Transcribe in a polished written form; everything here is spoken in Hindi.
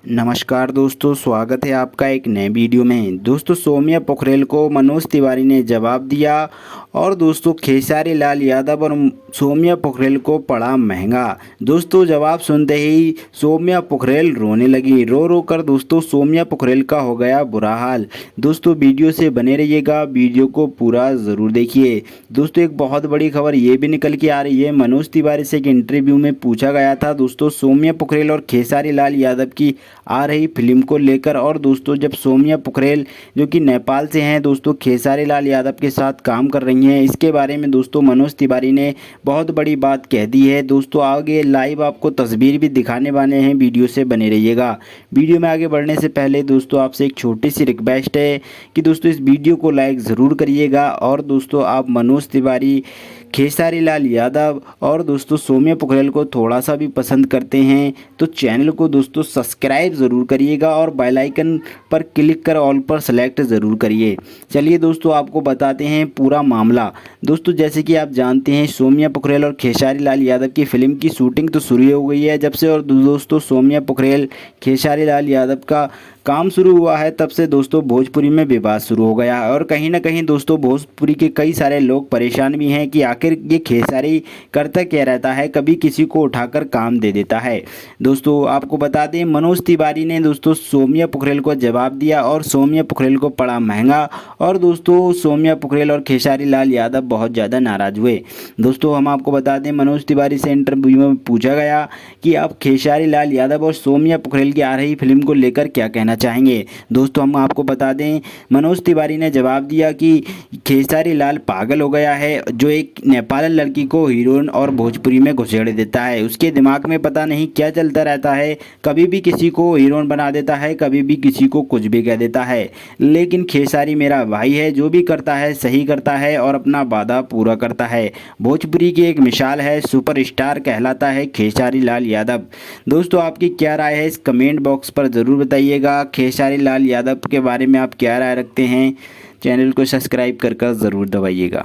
नमस्कार दोस्तों, स्वागत है आपका एक नए वीडियो में। दोस्तों, सौम्या पोखरेल को मनोज तिवारी ने जवाब दिया और दोस्तों खेसारी लाल यादव और सौम्या पोखरेल को पड़ा महंगा। दोस्तों, जवाब सुनते ही सौम्या पोखरेल रोने लगी। रो रो कर दोस्तों सौम्या पोखरेल का हो गया बुरा हाल। दोस्तों, वीडियो से बने रहिएगा, वीडियो को पूरा ज़रूर देखिए। दोस्तों, एक बहुत बड़ी खबर ये भी निकल के आ रही है। मनोज तिवारी से एक इंटरव्यू में पूछा गया था दोस्तों सौम्या पोखरेल और खेसारी लाल यादव की आ रही फिल्म को लेकर। और दोस्तों, जब सौम्या पोखरेल जो कि नेपाल से हैं दोस्तों खेसारी लाल यादव के साथ काम कर रही हैं, इसके बारे में दोस्तों मनोज तिवारी ने बहुत बड़ी बात कह दी है। दोस्तों, आगे लाइव आपको तस्वीर भी दिखाने वाले हैं, वीडियो से बने रहिएगा। वीडियो में आगे बढ़ने से पहले दोस्तों आपसे एक छोटी सी रिक्वेस्ट है कि दोस्तों इस वीडियो को लाइक ज़रूर करिएगा। और दोस्तों, आप मनोज तिवारी, खेसारी लाल यादव और दोस्तों सौम्या पोखरेल को थोड़ा सा भी पसंद करते हैं तो चैनल को दोस्तों सब्सक्राइब ज़रूर करिएगा और बेल आइकन पर क्लिक कर ऑल पर सेलेक्ट ज़रूर करिए। चलिए दोस्तों, आपको बताते हैं पूरा मामला। दोस्तों, जैसे कि आप जानते हैं सौम्या पोखरेल और खेसारी लाल यादव की फिल्म की शूटिंग तो शुरू हो गई है जब से। और दोस्तों सौम्या पोखरेल खेसारी लाल यादव का काम शुरू हुआ है तब से दोस्तों भोजपुरी में विवाद शुरू हो गया है। और कहीं ना कहीं दोस्तों भोजपुरी के कई सारे लोग परेशान भी हैं कि आखिर ये खेसारी करता क्या रहता है, कभी किसी को उठाकर काम दे देता है। दोस्तों, आपको बता दें मनोज तिवारी ने दोस्तों सौम्या पोखरेल को जवाब दिया और सौम्या पोखरेल को पड़ा महंगा। और दोस्तों सौम्या पोखरेल और खेसारी लाल यादव बहुत ज़्यादा नाराज़ हुए। दोस्तों, हम आपको बता दें मनोज तिवारी से इंटरव्यू में पूछा गया कि आप खेसारी लाल यादव और सौम्या पोखरेल की आ रही फिल्म को लेकर क्या कहना चाहेंगे। दोस्तों, हम आपको बता दें मनोज तिवारी ने जवाब दिया कि खेसारी लाल पागल हो गया है जो एक नेपाली लड़की को हीरोइन और भोजपुरी में घुसेड़ देता है। उसके दिमाग में पता नहीं क्या चलता रहता है, कभी भी किसी को हीरोइन बना देता है, कभी भी किसी को कुछ भी कह देता है। लेकिन खेसारी मेरा भाई है, जो भी करता है सही करता है और अपना वादा पूरा करता है। भोजपुरी की एक मिसाल है, सुपरस्टार कहलाता है खेसारी लाल यादव। दोस्तों, आपकी क्या राय है इस कमेंट बॉक्स पर ज़रूर बताइएगा। खेसारी लाल यादव के बारे में आप क्या राय रखते हैं? चैनल को सब्सक्राइब कर ज़रूर दबाइएगा।